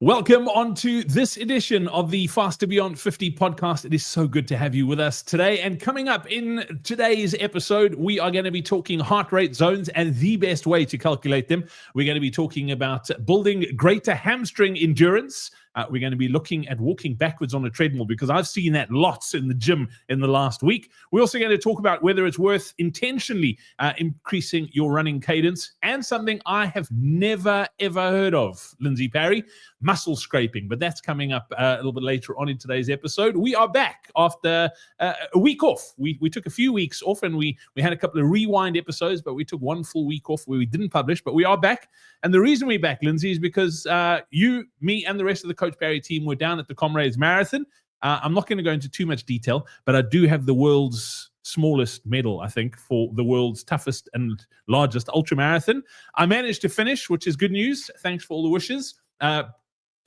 Welcome on to this edition of the Faster Beyond 50 podcast. It is so good to have you with us today. And coming up in today's episode, we are going to be talking heart rate zones and the best way to calculate them. We're going to be talking about building greater hamstring endurance. We're going to be looking at walking backwards on a treadmill because I've seen that lots in the gym in the last week. We're also going to talk about whether it's worth intentionally increasing your running cadence, and something I have never, ever heard of, Lindsay Parry, muscle scraping. But that's coming up a little bit later on in today's episode. We are back after a week off. We took a few weeks off, and we had a couple of rewind episodes, but we took one full week off where we didn't publish, but we are back. And the reason we're back, Lindsay, is because you, me, and the rest of the Coach Parry team were down at the Comrades Marathon. I'm not going to go into too much detail, but I do have the world's smallest medal, I think, for the world's toughest and largest ultra marathon. I managed to finish, which is good news. Thanks for all the wishes.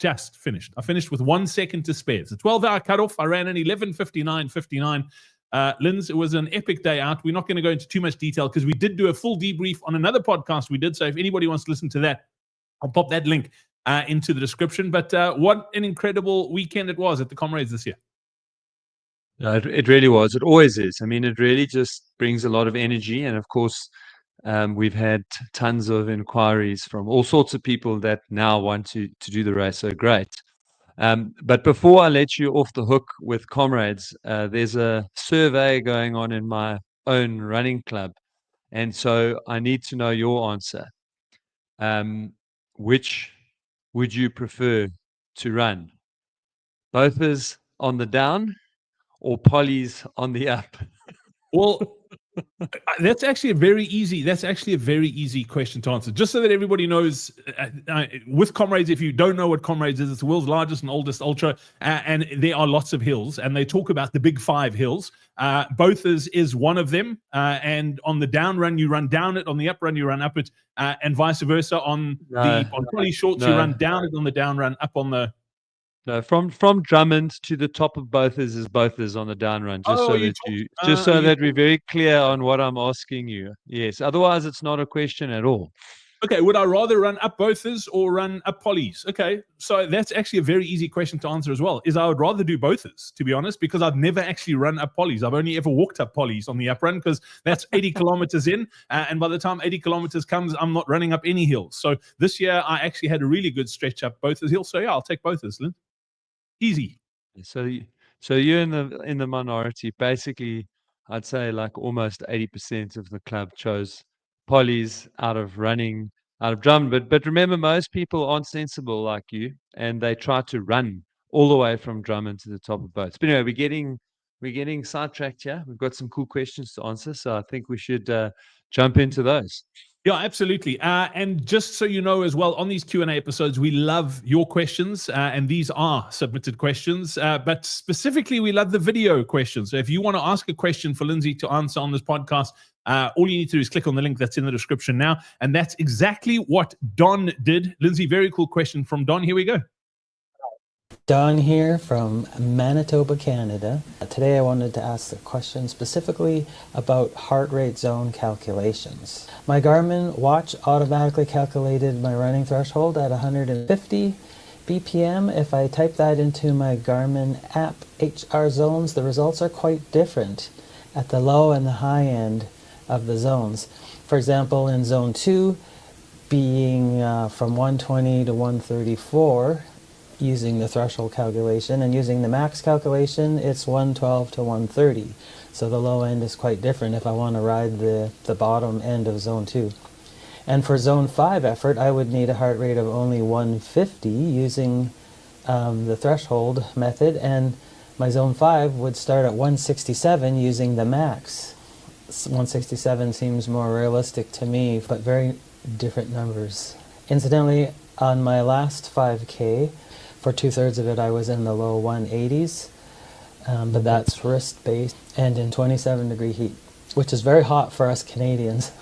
Just finished. I finished with 1 second to spare. It's a 12-hour cutoff. I ran an 11:59.59. Linz, it was an epic day out. We're not going to go into too much detail because we did do a full debrief on another podcast we did. So if anybody wants to listen to that, I'll pop that link into the description. But what an incredible weekend it was at the Comrades this year. It really was. It always is. I mean, it really just brings a lot of energy. And of course, we've had tons of inquiries from all sorts of people that now want to do the race. So great. But before I let you off the hook with Comrades, there's a survey going on in my own running club. And so I need to know your answer. Which would you prefer to run? Bothers on the down or polys on the up? Well, that's actually a very easy question to answer. Just so that everybody knows, with Comrades, if you don't know what Comrades is, it's the world's largest and oldest ultra, and there are lots of hills, and they talk about the big 5 hills. Bothers is one of them, and on the down run, you run down it. On the up run, you run up it, and vice versa. On poly shorts, you run down it on the down run, up on the... No, from Drummond to the top of Bothers is Bothers on the down run. Just so that we're very clear on what I'm asking you. Yes. Otherwise, it's not a question at all. Okay. Would I rather run up Bothers or run up polys? Okay. So that's actually a very easy question to answer as well. Is I would rather do Bothers, to be honest, because I've never actually run up polys. I've only ever walked up polys on the up run because that's 80 kilometers in. And by the time 80 kilometers comes, I'm not running up any hills. So this year I actually had a really good stretch up Bothers hills. So yeah, I'll take Bothers, Lynn. Easy. So you're in the minority. Basically, I'd say like almost 80% of the club chose polys out of Drummond. But remember, most people aren't sensible like you, and they try to run all the way from Drummond to the top of boats. But anyway, we're getting sidetracked here. We've got some cool questions to answer, so I think we should jump into those. Yeah, absolutely. And just so you know as well, on these Q&A episodes, we love your questions, and these are submitted questions. But specifically, we love the video questions. So if you want to ask a question for Lindsay to answer on this podcast, all you need to do is click on the link that's in the description now. And that's exactly what Don did. Lindsay, very cool question from Don. Here we go. Don here from Manitoba, Canada. Today I wanted to ask a question specifically about heart rate zone calculations. My Garmin watch automatically calculated my running threshold at 150 BPM. If I type that into my Garmin app HR zones, the results are quite different at the low and the high end of the zones. For example, in zone 2, being from 120 to 134, using the threshold calculation, and using the max calculation, it's 112 to 130. So the low end is quite different if I want to ride the bottom end of zone 2. And for zone 5 effort, I would need a heart rate of only 150 using the threshold method, and my zone 5 would start at 167 using the max. 167 seems more realistic to me, but very different numbers. Incidentally, on my last 5K, for 2/3 of it, I was in the low 180s, but that's wrist-based and in 27-degree heat, which is very hot for us Canadians.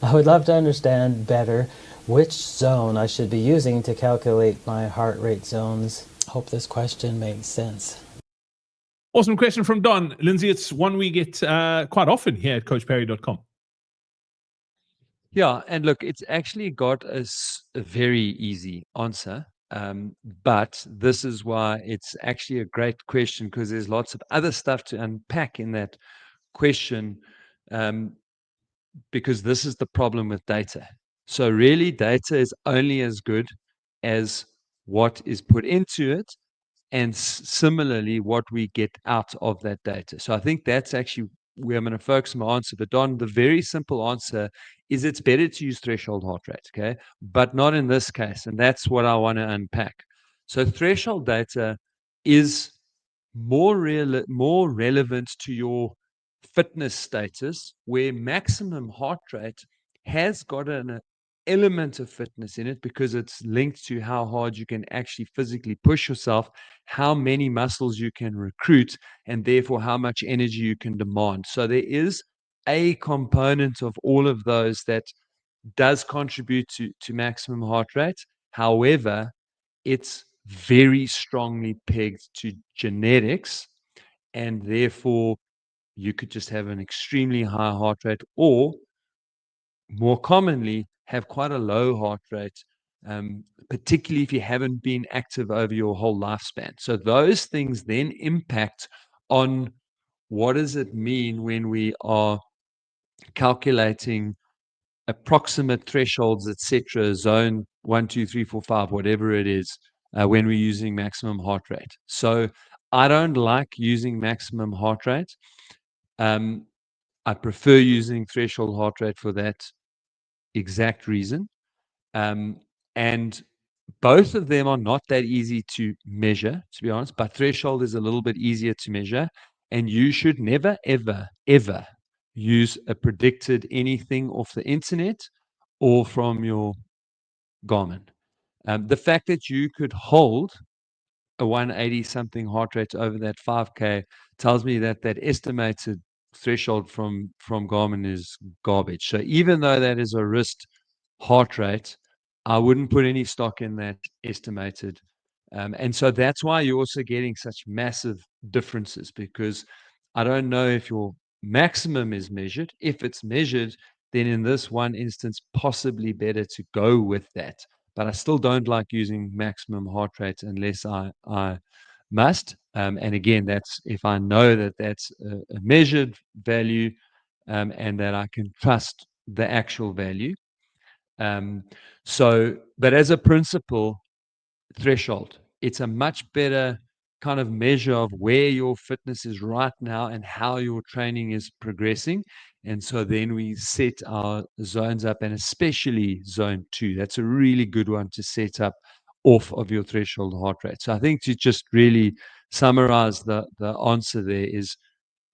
I would love to understand better which zone I should be using to calculate my heart rate zones. Hope this question makes sense. Awesome question from Don. Lindsay, it's one we get quite often here at CoachParry.com. Yeah, and look, it's actually got a very easy answer. But this is why it's actually a great question, because there's lots of other stuff to unpack in that question, because this is the problem with data. So really, data is only as good as what is put into it, and similarly, what we get out of that data. So I think that's actually where I'm going to focus my answer. But Don, the very simple answer is it's better to use threshold heart rate, okay? But not in this case, and that's what I want to unpack. So threshold data is more relevant to your fitness status, where maximum heart rate has got an element of fitness in it, because it's linked to how hard you can actually physically push yourself, how many muscles you can recruit, and therefore how much energy you can demand. So there is a component of all of those that does contribute to maximum heart rate. However, it's very strongly pegged to genetics, and therefore you could just have an extremely high heart rate, or more commonly have quite a low heart rate, particularly if you haven't been active over your whole lifespan. So those things then impact on what does it mean when we are calculating approximate thresholds, etc., zone 1, 2, 3, 4, 5, whatever it is, when we're using maximum heart rate. So I don't like using maximum heart rate. I prefer using threshold heart rate for that exact reason. And both of them are not that easy to measure, to be honest, but threshold is a little bit easier to measure. And you should never, ever, ever use a predicted anything off the internet or from your Garmin. The fact that you could hold a 180 something heart rate over that 5K tells me that that estimated threshold from Garmin is garbage. So even though that is a wrist heart rate, I wouldn't put any stock in that estimated. And so that's why you're also getting such massive differences, because I don't know if your maximum is measured. If it's measured, then in this one instance, possibly better to go with that. But I still don't like using maximum heart rate unless I must. And again, that's if I know that that's a measured value, and that I can trust the actual value. But as a principle, threshold, it's a much better kind of measure of where your fitness is right now and how your training is progressing. And so then we set our zones up, and especially zone 2. That's a really good one to set up off of your threshold heart rate. So I think to just really summarize the answer there is,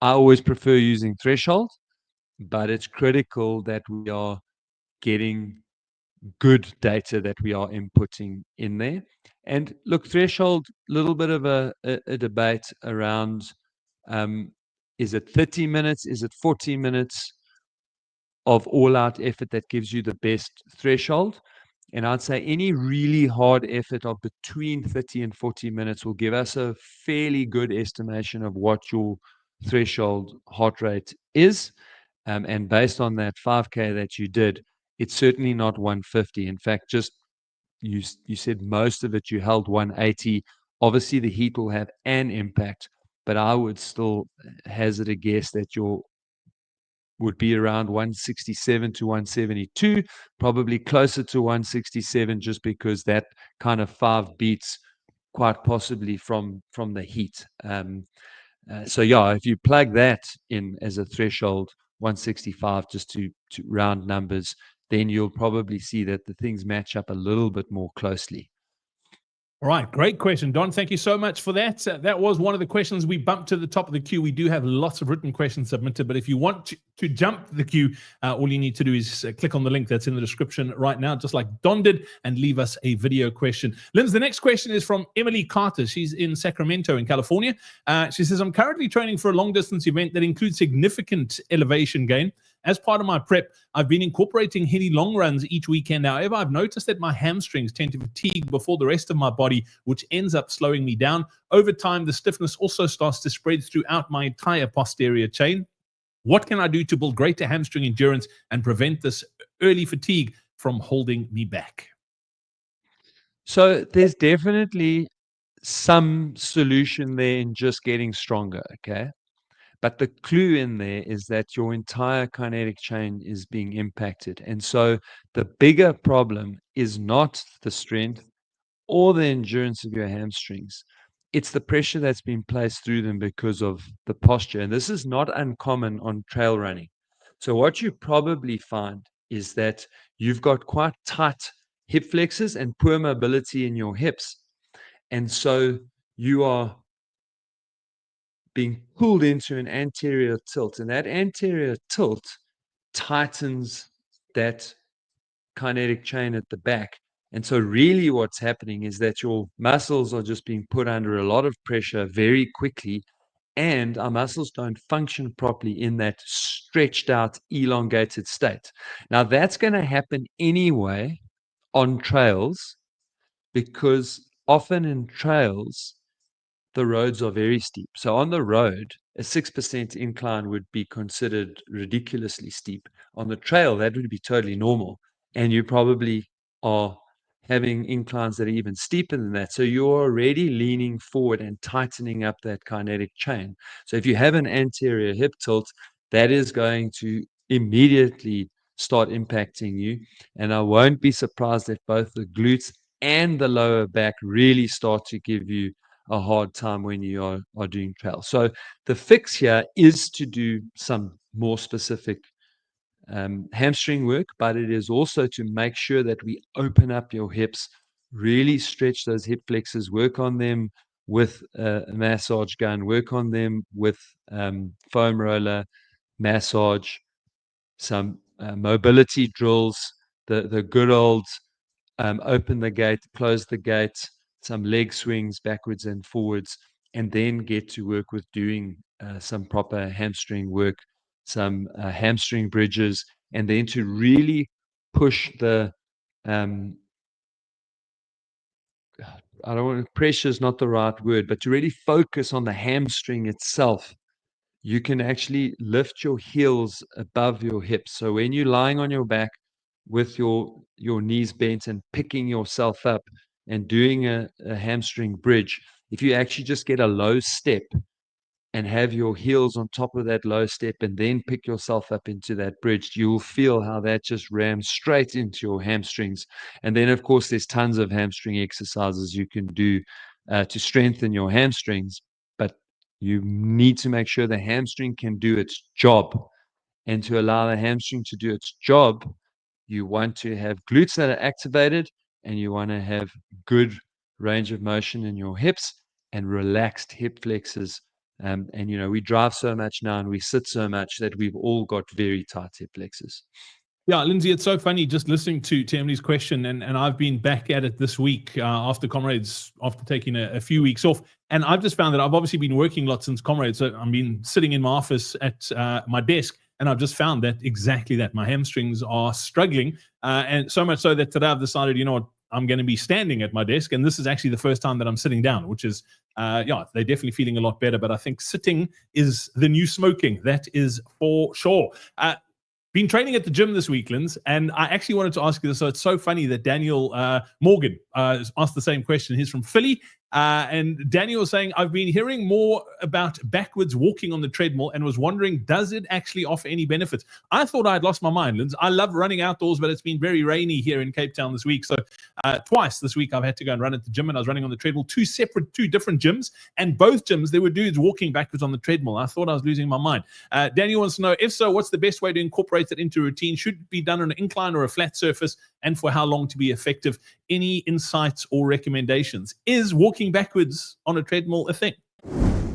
I always prefer using threshold, but it's critical that we are getting good data that we are inputting in there. And look, threshold, little bit of a debate around, is it 30 minutes? Is it 40 minutes of all-out effort that gives you the best threshold? And I'd say any really hard effort of between 30 and 40 minutes will give us a fairly good estimation of what your threshold heart rate is. And based on that 5K that you did, it's certainly not 150. In fact, just you said most of it you held 180. Obviously, the heat will have an impact, but I would still hazard a guess that your would be around 167 to 172, probably closer to 167, just because that kind of 5 beats quite possibly from the heat. So yeah, if you plug that in as a threshold, 165, just to round numbers, then you'll probably see that the things match up a little bit more closely. All right, great question, Don. Thank you so much for that. That was one of the questions we bumped to the top of the queue. We do have lots of written questions submitted, but if you want to jump the queue, all you need to do is click on the link that's in the description right now, just like Don did, and leave us a video question. Linz, the next question is from Emily Carter. She's in Sacramento in California. She says, I'm currently training for a long-distance event that includes significant elevation gain. As part of my prep, I've been incorporating heavy long runs each weekend. However, I've noticed that my hamstrings tend to fatigue before the rest of my body, which ends up slowing me down. Over time, the stiffness also starts to spread throughout my entire posterior chain. What can I do to build greater hamstring endurance and prevent this early fatigue from holding me back? So there's definitely some solution there in just getting stronger, okay? But the clue in there is that your entire kinetic chain is being impacted. And so the bigger problem is not the strength or the endurance of your hamstrings. It's the pressure that's been placed through them because of the posture. And this is not uncommon on trail running. So what you probably find is that you've got quite tight hip flexors and poor mobility in your hips. And so you are being pulled into an anterior tilt, and that anterior tilt tightens that kinetic chain at the back. And so really what's happening is that your muscles are just being put under a lot of pressure very quickly, and our muscles don't function properly in that stretched out, elongated state. Now that's going to happen anyway on trails, because often in trails the roads are very steep. So on the road, a 6% incline would be considered ridiculously steep. On the trail, that would be totally normal. And you probably are having inclines that are even steeper than that. So you're already leaning forward and tightening up that kinetic chain. So if you have an anterior hip tilt, that is going to immediately start impacting you. And I won't be surprised that both the glutes and the lower back really start to give you a hard time when you are doing trail. So the fix here is to do some more specific hamstring work, but it is also to make sure that we open up your hips, really stretch those hip flexors, work on them with a massage gun, work on them with foam roller, massage, some mobility drills, the good old open the gate, close the gate, some leg swings backwards and forwards, and then get to work with doing some proper hamstring work, some hamstring bridges, and then to really push the I don't want pressure is not the right word, but to really focus on the hamstring itself. You can actually lift your heels above your hips. So when you're lying on your back with your knees bent and picking yourself up and doing a hamstring bridge, if you actually just get a low step and have your heels on top of that low step and then pick yourself up into that bridge, you will feel how that just rams straight into your hamstrings. And then, of course, there's tons of hamstring exercises you can do to strengthen your hamstrings. But you need to make sure the hamstring can do its job. And to allow the hamstring to do its job, you want to have glutes that are activated, and you want to have good range of motion in your hips and relaxed hip flexors. And, we drive so much now and we sit so much that we've all got very tight hip flexors. Yeah, Lindsay, it's so funny just listening to Emily's question, and I've been back at it this week after Comrades, after taking a few weeks off, and I've just found that I've obviously been working a lot since Comrades, so I've been sitting in my office at my desk, and I've just found that exactly that. My hamstrings are struggling, and so much so that today I've decided, I'm going to be standing at my desk, and this is actually the first time that I'm sitting down, which is, they're definitely feeling a lot better, but I think sitting is the new smoking. That is for sure. Been training at the gym this week, Linz, and I actually wanted to ask you this. So it's so funny that Daniel Morgan asked the same question. He's from Philly. And Daniel was saying, I've been hearing more about backwards walking on the treadmill and was wondering, does it actually offer any benefits? I thought I'd lost my mind, Linz. I love running outdoors, but it's been very rainy here in Cape Town this week. So twice this week I've had to go and run at the gym, and I was running on the treadmill, two different gyms, and both gyms, there were dudes walking backwards on the treadmill. I thought I was losing my mind. Daniel wants to know, if so, what's the best way to incorporate it into routine? Should it be done on an incline or a flat surface, and for how long to be effective? Any insights or recommendations? Is walking backwards on a treadmill a thing?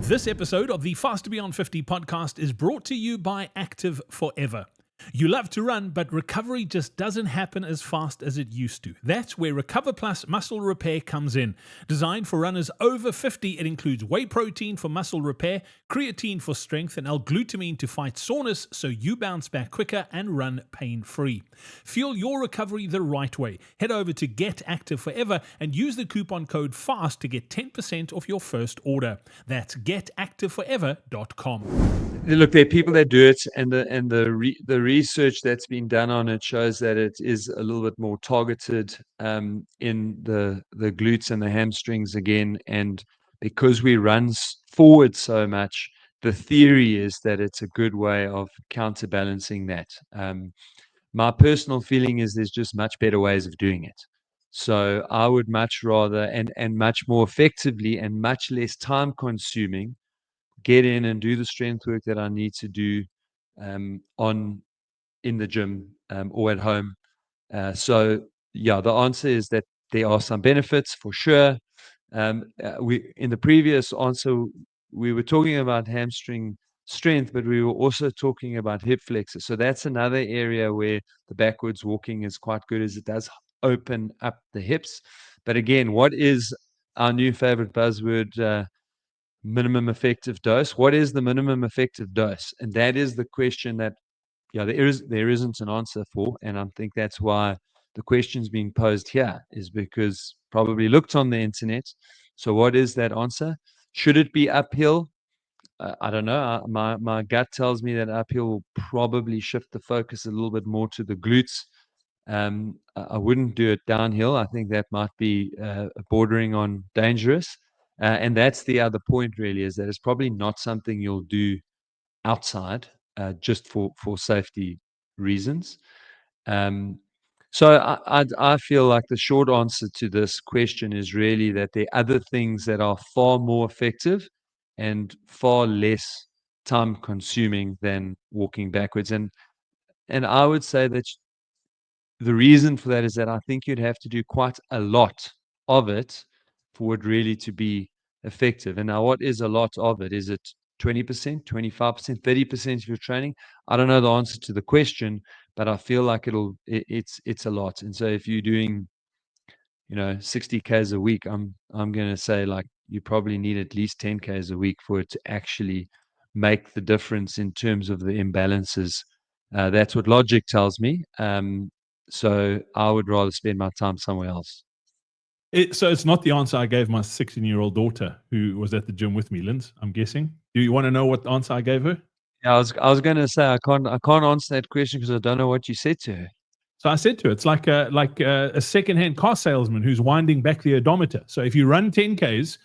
This episode of the Faster Beyond 50 podcast is brought to you by Active Forever. You love to run, but recovery just doesn't happen as fast as it used to. That's where Recover Plus Muscle Repair comes in. Designed for runners over 50, it includes whey protein for muscle repair, creatine for strength, and L-glutamine to fight soreness so you bounce back quicker and run pain-free. Fuel your recovery the right way. Head over to Get Active Forever and use the coupon code FAST to get 10% off your first order. That's getactiveforever.com. Look, there are people that do it, and the research that's been done on it shows that it is a little bit more targeted in the glutes and the hamstrings again. And because we run forward so much, the theory is that it's a good way of counterbalancing that. My personal feeling is there's just much better ways of doing it. So I would much rather and much more effectively and much less time consuming get in and do the strength work that I need to do in the gym or at home. So yeah, the answer is that there are some benefits for sure. We in the previous answer we were talking about hamstring strength, but we were also talking about hip flexors. So that's another area where the backwards walking is quite good, as it does open up the hips. But again, what is our new favorite buzzword? Minimum effective dose. What is the minimum effective dose? And that is the question that there isn't an answer for. And I think that's why the question's being posed here, is because probably looked on the internet. So what is that answer? Should it be uphill? I don't know. My gut tells me that uphill will probably shift the focus a little bit more to the glutes. I wouldn't do it downhill. I think that might be bordering on dangerous. And that's the other point, really, is that it's probably not something you'll do outside just for safety reasons. So I feel like the short answer to this question is really that there are other things that are far more effective and far less time consuming than walking backwards. And I would say that the reason for that is that I think you'd have to do quite a lot of it for it really to be effective. And now, what is a lot of it? Is it 20%, 25%, 30% of your training? I don't know the answer to the question, but I feel like it's a lot. And so if you're doing, 60 Ks a week, I'm going to say like you probably need at least 10 Ks a week for it to actually make the difference in terms of the imbalances. That's what logic tells me. So I would rather spend my time somewhere else. So it's not the answer I gave my 16-year-old daughter who was at the gym with me, Linz, I'm guessing. Do you want to know what answer I gave her? Yeah, I was going to say I can't answer that question because I don't know what you said to her. So I said to her, it's like a second-hand car salesman who's winding back the odometer. So if you run 10 Ks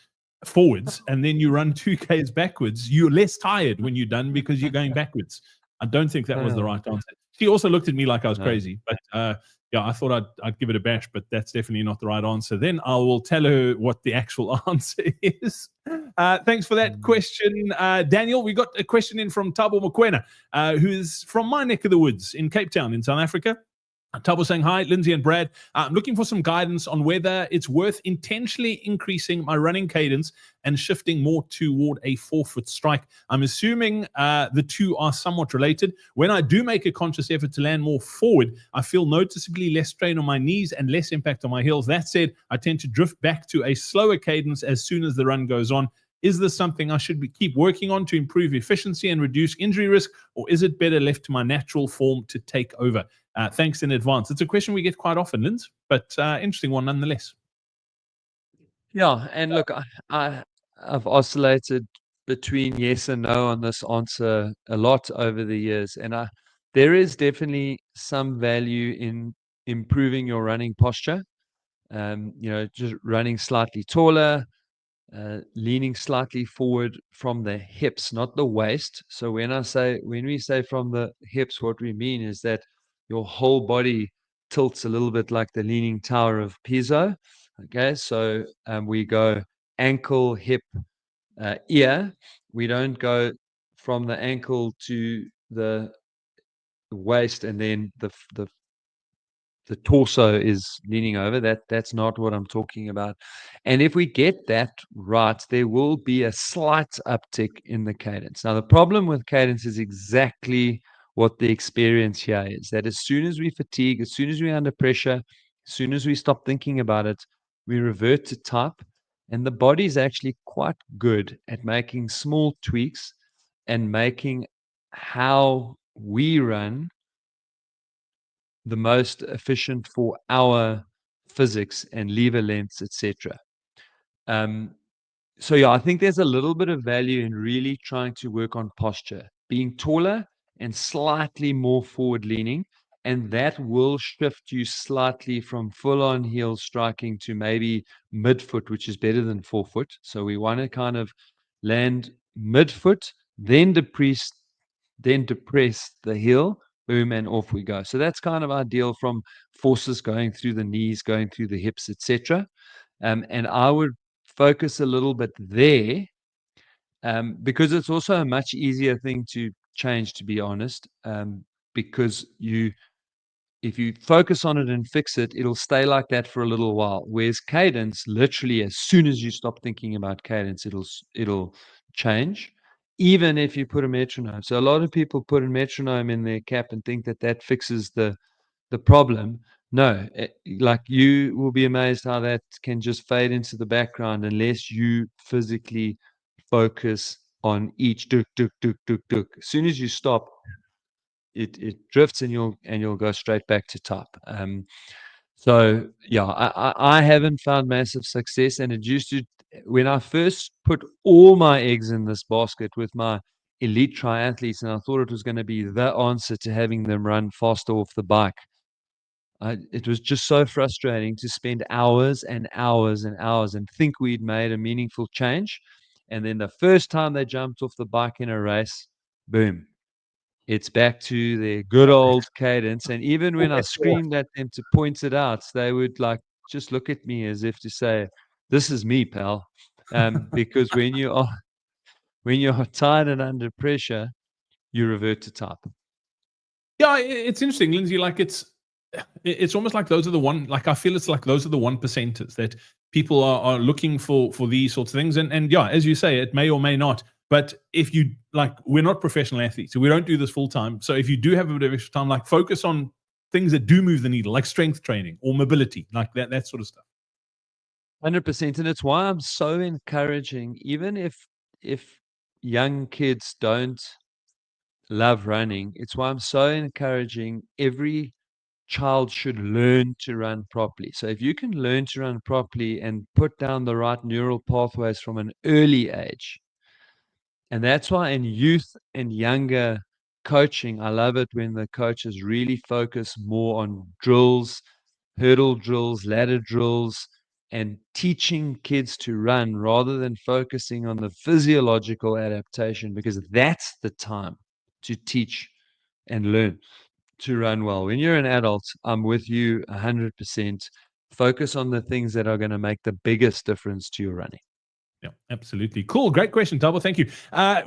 forwards and then you run 2 Ks backwards, you're less tired when you're done because you're going backwards. I don't think that was the right answer. She also looked at me like I was crazy, but yeah, I thought I'd give it a bash, but that's definitely not the right answer. Then I will tell her what the actual answer is. Thanks for that question, Daniel. We got a question in from Thabo Mokoena, who's from my neck of the woods in Cape Town in South Africa. Thabo saying, hi, Lindsay and Brad. I'm looking for some guidance on whether it's worth intentionally increasing my running cadence and shifting more toward a 4-foot strike. I'm assuming the two are somewhat related. When I do make a conscious effort to land more forward, I feel noticeably less strain on my knees and less impact on my heels. That said, I tend to drift back to a slower cadence as soon as the run goes on. Is this something I should keep working on to improve efficiency and reduce injury risk, or is it better left to my natural form to take over? Thanks in advance. It's a question we get quite often, Linz, but interesting one nonetheless. Yeah, and look, I've oscillated between yes and no on this answer a lot over the years, and there is definitely some value in improving your running posture. Just running slightly taller, leaning slightly forward from the hips, not the waist. So when we say from the hips, what we mean is that your whole body tilts a little bit like the Leaning Tower of Pisa. Okay, so we go ankle, hip, ear. We don't go from the ankle to the waist and then the torso is leaning over. That's not what I'm talking about. And if we get that right, there will be a slight uptick in the cadence. Now, the problem with cadence is exactly what the experience here is, that as soon as we fatigue, as soon as we're under pressure, as soon as we stop thinking about it, we revert to type. And the body is actually quite good at making small tweaks and making how we run the most efficient for our physics and lever lengths, etc. So yeah, I think there's a little bit of value in really trying to work on posture. Being taller and slightly more forward leaning. And that will shift you slightly from full on heel striking to maybe midfoot, which is better than forefoot. So we want to kind of land midfoot, then depress the heel, boom, and off we go. So that's kind of ideal from forces going through the knees, going through the hips, etc. And I would focus a little bit there, because it's also a much easier thing to change, to be honest, because if you focus on it and fix it, it'll stay like that for a little while. Whereas cadence, literally, as soon as you stop thinking about cadence, it'll change, even if you put a metronome. So a lot of people put a metronome in their cap and think that that fixes the problem. No, like, you will be amazed how that can just fade into the background unless you physically focus on each duk duk duk duk duk. As soon as you stop, it drifts, and you'll go straight back to top. So yeah, I haven't found massive success, and it used to, when I first put all my eggs in this basket with my elite triathletes, and I thought it was going to be the answer to having them run faster off the bike. It was just so frustrating to spend hours and hours and hours and think we'd made a meaningful change. And then the first time they jumped off the bike in a race, boom, it's back to their good old cadence. And even when I screamed at them to point it out, they would like just look at me as if to say, "This is me, pal." Because when you are tired and under pressure, you revert to type. Yeah, it's interesting, Lindsay. Like it's almost like those are the one. Like I feel it's like those are the 1%ers that people are looking for these sorts of things. And yeah, as you say, it may or may not. But if you like, we're not professional athletes, so we don't do this full time. So if you do have a bit of extra time, like focus on things that do move the needle, like strength training or mobility, like that sort of stuff. 100%, and it's why I'm so encouraging, even if young kids don't love running, it's why I'm so encouraging every child should learn to run properly. So if you can learn to run properly and put down the right neural pathways from an early age, and that's why in youth and younger coaching, I love it when the coaches really focus more on drills, hurdle drills, ladder drills, and teaching kids to run rather than focusing on the physiological adaptation, because that's the time to teach and learn to run well. When you're an adult, I'm with you 100%. Focus on the things that are going to make the biggest difference to your running. Yeah, absolutely. Cool. Great question, Double. Thank you.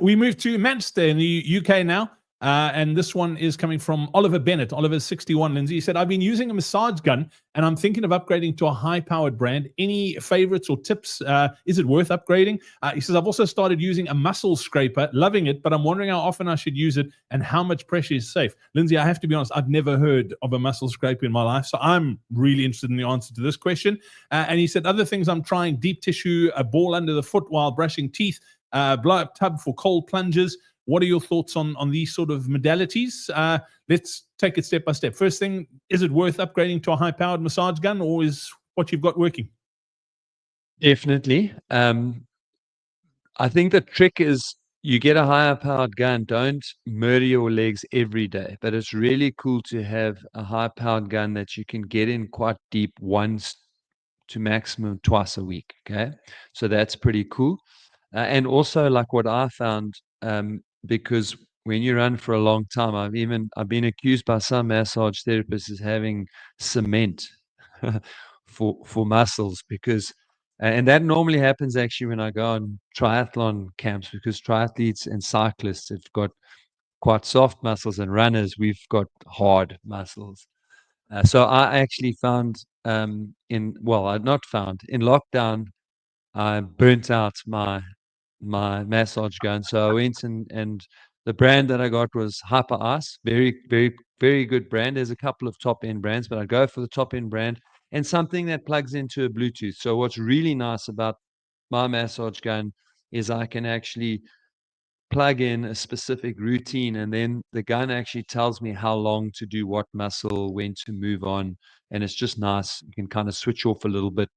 We move to Manchester in the UK now. And this one is coming from Oliver Bennett. Oliver's 61, Lindsay. He said, I've been using a massage gun and I'm thinking of upgrading to a high-powered brand. Any favorites or tips? Is it worth upgrading? He says, I've also started using a muscle scraper, loving it, but I'm wondering how often I should use it and how much pressure is safe. Lindsay, I have to be honest, I've never heard of a muscle scraper in my life, so I'm really interested in the answer to this question. And he said, other things I'm trying, deep tissue, a ball under the foot while brushing teeth, blow-up tub for cold plunges. What are your thoughts on these sort of modalities? Let's take it step by step. First thing, is it worth upgrading to a high-powered massage gun, or is what you've got working? Definitely. I think the trick is you get a higher powered gun, don't murder your legs every day, but it's really cool to have a high powered gun that you can get in quite deep once to maximum twice a week. Okay. So that's pretty cool. And also, like what I found, because when you run for a long time, I've been accused by some massage therapists as having cement for muscles, because and that normally happens actually when I go on triathlon camps, because triathletes and cyclists have got quite soft muscles, and runners, we've got hard muscles. So I actually found I'd not found in lockdown, I burnt out my massage gun. So I went and the brand that I got was Hyper Ice. Very, very, very good brand. There's a couple of top end brands, but I go for the top end brand and something that plugs into a Bluetooth. So what's really nice about my massage gun is I can actually plug in a specific routine, and then the gun actually tells me how long to do what muscle, when to move on. And it's just nice. You can kind of switch off a little bit,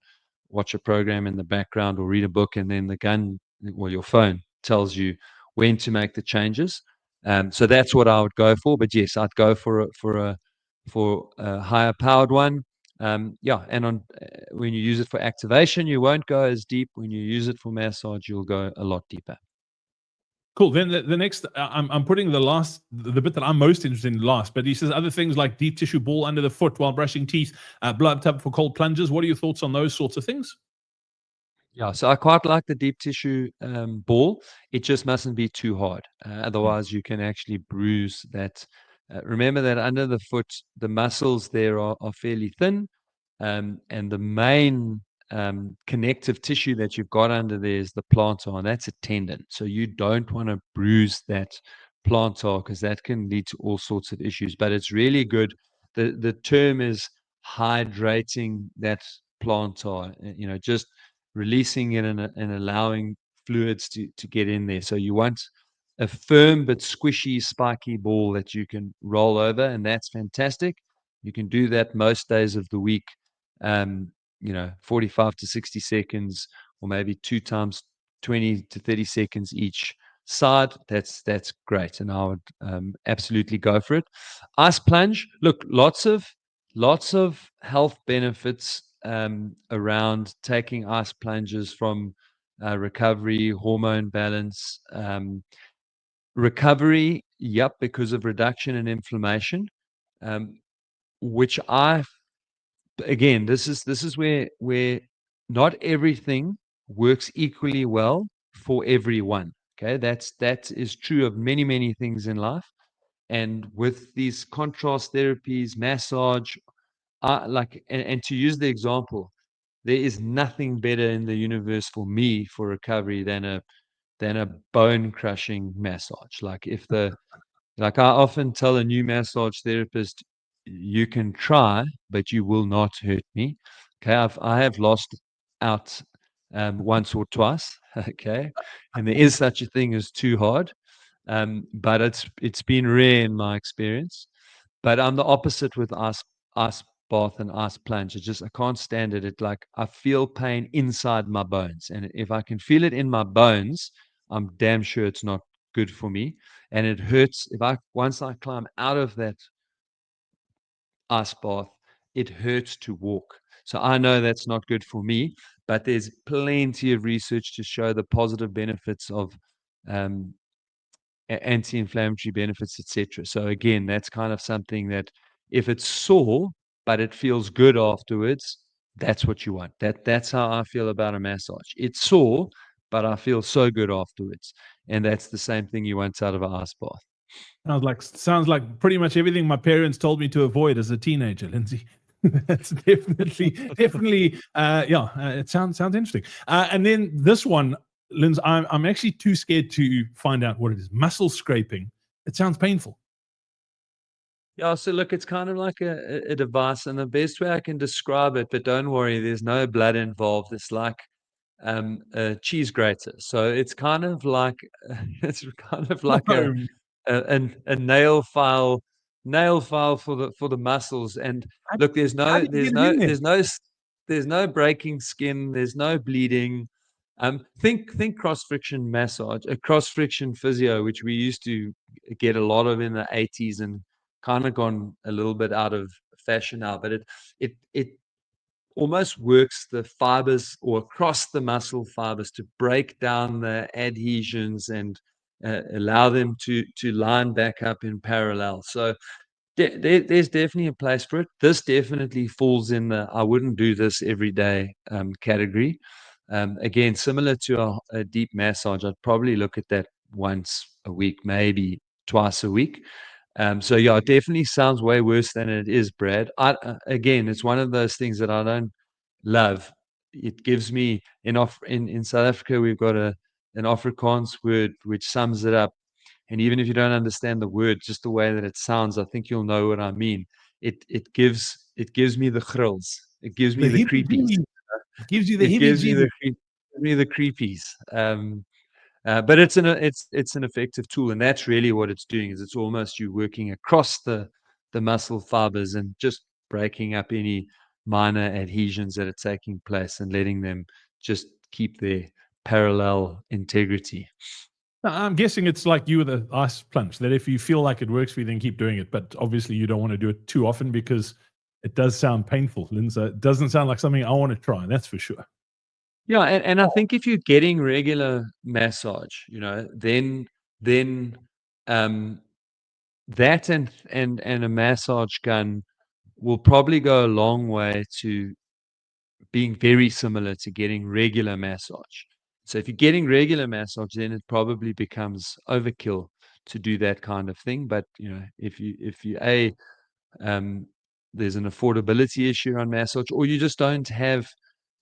watch a program in the background or read a book, and then the gun or your phone tells you when to make the changes. So that's what I would go for. But yes, I'd go for a higher powered one. Yeah, and when you use it for activation, you won't go as deep. When you use it for massage, you'll go a lot deeper. Cool. Then the next, I'm putting the bit that I'm most interested in last. But he says other things like deep tissue ball under the foot while brushing teeth, blood tub for cold plunges. What are your thoughts on those sorts of things? Yeah, so I quite like the deep tissue ball. It just mustn't be too hard. Otherwise, you can actually bruise that. Remember that under the foot, the muscles there are fairly thin. And the main connective tissue that you've got under there is the plantar, and that's a tendon. So you don't want to bruise that plantar because that can lead to all sorts of issues. But it's really good. The term is hydrating that plantar, just releasing it and allowing fluids to get in there. So you want a firm but squishy, spiky ball that you can roll over, and that's fantastic. You can do that most days of the week, 45 to 60 seconds, or maybe 2 times 20 to 30 seconds each side. That's great, and I would absolutely go for it. Ice plunge. Look, lots of health benefits around taking ice plunges from recovery, hormone balance, recovery. Yep, because of reduction in inflammation, which again, this is where not everything works equally well for everyone. Okay, that is true of many things in life, and with these contrast therapies, massage, and to use the example, there is nothing better in the universe for me for recovery than a bone crushing massage. Like I often tell a new massage therapist, you can try, but you will not hurt me. Okay, I have lost out once or twice. Okay, and there is such a thing as too hard, but it's been rare in my experience. But I'm the opposite with ice bath and ice plunge. I can't stand it. I feel pain inside my bones, and if I can feel it in my bones, I'm damn sure it's not good for me. And it hurts once I climb out of that ice bath, it hurts to walk. So I know that's not good for me, but there's plenty of research to show the positive benefits of um, anti-inflammatory benefits, etc. So again, that's kind of something that if it's sore but it feels good afterwards, that's what you want. That's how I feel about a massage. It's sore, but I feel so good afterwards, and that's the same thing you want out of an ice bath. Sounds like pretty much everything my parents told me to avoid as a teenager, Lindsay. That's definitely, it sounds interesting. And then this one, Lindsay, I'm actually too scared to find out what it is. Muscle scraping. It sounds painful. Yeah, so look, it's kind of like a device, and the best way I can describe it, but don't worry, there's no blood involved. It's like a cheese grater. So it's kind of like a Um, a nail file for the muscles. And look, how do you get it in there? there's no breaking skin, there's no bleeding. Think cross friction massage, a cross friction physio, which we used to get a lot of in the 80s and kind of gone a little bit out of fashion now. But it almost works the fibers or across the muscle fibers to break down the adhesions and allow them to line back up in parallel. So there's definitely a place for it. This definitely falls in the I wouldn't do this every day category. Again, similar to a deep massage, I'd probably look at that once a week, maybe twice a week. So yeah, it definitely sounds way worse than it is, Brad. Again, it's one of those things that I don't love. It gives me in South Africa, we've got an Afrikaans word which sums it up. And even if you don't understand the word, just the way that it sounds, I think you'll know what I mean. It gives me the grills. It gives The me the creepies. heebie-jeebies. It gives you the It gives heebie-jeebies. me the creepies. But it's an effective tool, and that's really what it's doing. Is it's almost you working across the muscle fibers and just breaking up any minor adhesions that are taking place and letting them just keep their parallel integrity. I'm guessing it's like you with the ice plunge, that if you feel like it works for you, then keep doing it. But obviously you don't want to do it too often because it does sound painful, Lindsay. It doesn't sound like something I want to try, that's for sure. Yeah, and I think if you're getting regular massage, then that and a massage gun will probably go a long way to being very similar to getting regular massage. So if you're getting regular massage, then it probably becomes overkill to do that kind of thing. But if you there's an affordability issue on massage, or you just don't have.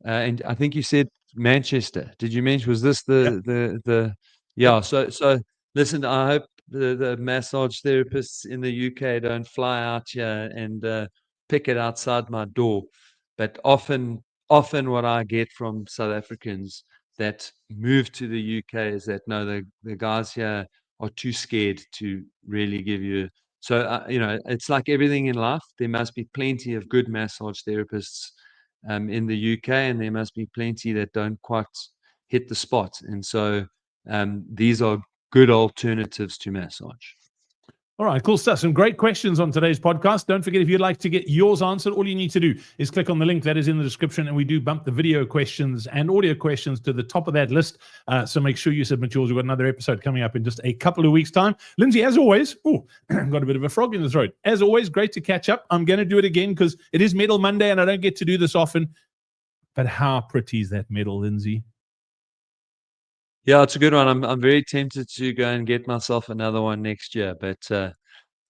And I think you said Manchester. Did you mention? Was this the? Yeah. So listen. I hope the massage therapists in the UK don't fly out here and pick it outside my door. But often what I get from South Africans that move to the UK is that no, the guys here are too scared to really give you. So it's like everything in life. There must be plenty of good massage therapists in the UK, and there must be plenty that don't quite hit the spot. And so these are good alternatives to massage. All right, cool stuff. Some great questions on today's podcast. Don't forget, if you'd like to get yours answered, all you need to do is click on the link that is in the description, and we do bump the video questions and audio questions to the top of that list. So make sure you submit yours. We've got another episode coming up in just a couple of weeks' time. Lindsay, as always, got a bit of a frog in the throat. As always, great to catch up. I'm going to do it again because it is Medal Monday, and I don't get to do this often. But how pretty is that medal, Lindsay? Yeah, it's a good one. I'm very tempted to go and get myself another one next year, but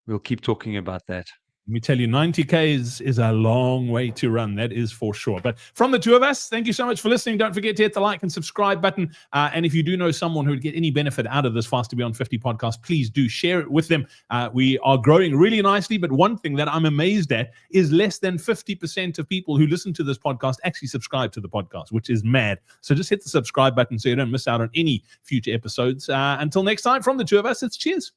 we'll keep talking about that. Let me tell you, 90K is a long way to run. That is for sure. But from the two of us, thank you so much for listening. Don't forget to hit the like and subscribe button. And if you do know someone who would get any benefit out of this Fast to Beyond 50 podcast, please do share it with them. We are growing really nicely. But one thing that I'm amazed at is less than 50% of people who listen to this podcast actually subscribe to the podcast, which is mad. So just hit the subscribe button so you don't miss out on any future episodes. Until next time, from the two of us, it's cheers.